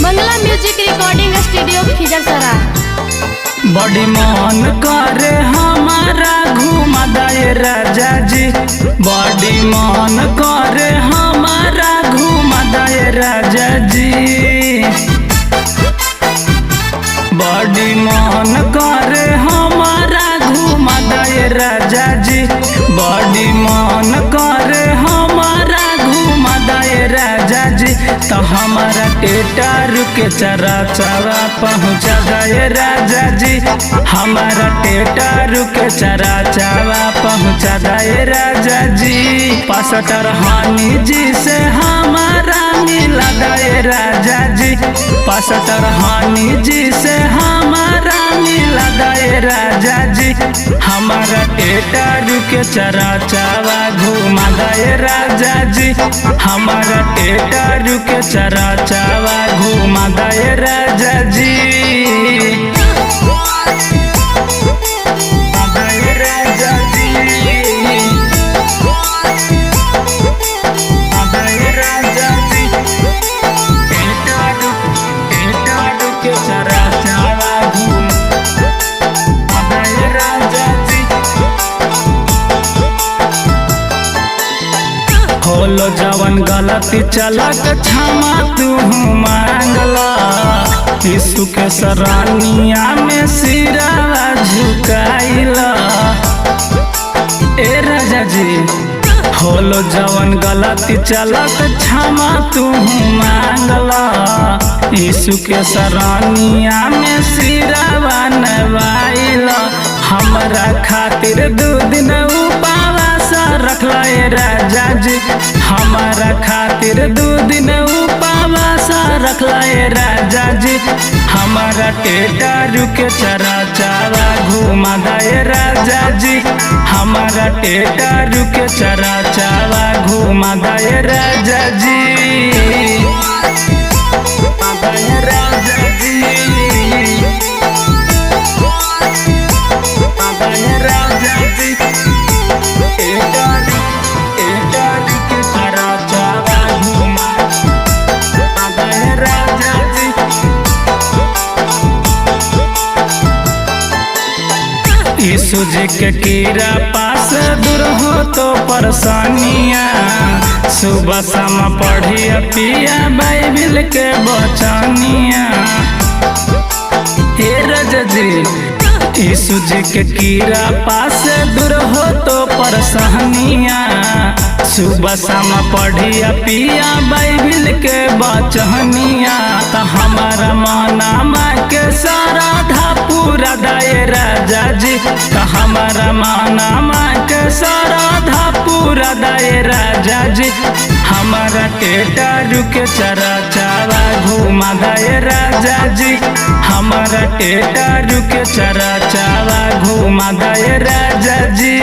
मंगला music recording studio Khijarsara. बड़ी मन करे हमारा घुमा दे राजा जी, बड़ी मन करे हमारा घुमा दे राजा जी, बड़ी मन करे हमारा घुमा दे राजा जी, बड़ी मन करे हमारा घुमा दे राजा जी। तो हमारा टेटर के चरा चरा पहुँचा दे राजा जी, हमारा टेटर के चरा चरा पहुँचा दे राजा जी। पासटर हानि जी से हमारा मिला दे राजा जी, पासटर हानि जी से हमारा मिला दे राजा जी, हमारा टेटर के चरा चरा घुमा दे राजा जी, हमारा टेटर के चरा चरा घुमा दे राजा जी। होलो जवन गलती चलक क्षमा तू मांगला, यीशु के सरानिया में सिरा झुकाइला। ए राजा जी होलो जवन गलती चलक क्षमा तू मांगला, यीशु के सरानिया में सिरा नवाइला। हमरा खातिर 2 दिन उपवास रखला ए राजा जी, हमारा खातिर 2 दिन उपवास रखला ए राजा जी, हमारा टेटर के चरा चरा घुमा दे राजा जी, हमारा टेटर के चरा चरा घुमा दे राजा जी, राजा जी। यीशु जी के कीड़ा पास दूर हो तो परेशानियाँ, सुबह शाम पढ़िया पिया बाइबिल के बचनिया। हे राजा जी यीशु जी के कीड़ा पास दूर हो तो परेशानियाँ, सुबह शाम पढ़िया पिया बाइबिल के बचनिया। तो हमारा मनामा के सारा धा पूरा दे राजा जी, तो हमारा मनामा के सारा धा पूरा दे राजा जी, हमारा टेटर के चरा चरा घुमा दे राजा जी, हमारा टेटर के चरा चरा घुमा दे राजा जी।